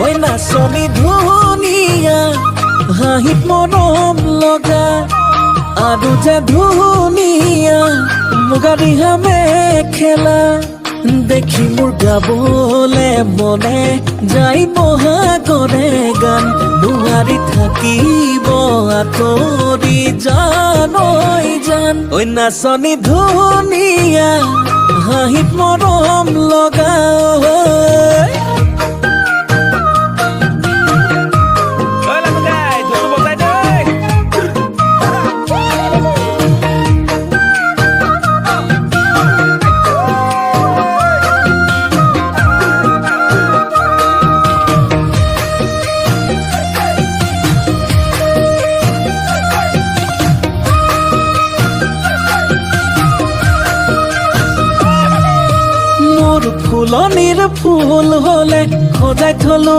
ঐ নাচনী ধুনীয়া হাঁহিত মৰম লগা আৰু যে ধুনীয়া মুগা ৰিহা মেখেলা দেখি মোৰ গাবলে মনে যাই বহাগৰে গান নোৱাৰি থাকিব আঁতৰি জান ঐ জান ঐ নাচনী ধুনীয়া হাঁহিত মৰম লগা ফুলনিৰ ফুল হলে সজাই থলো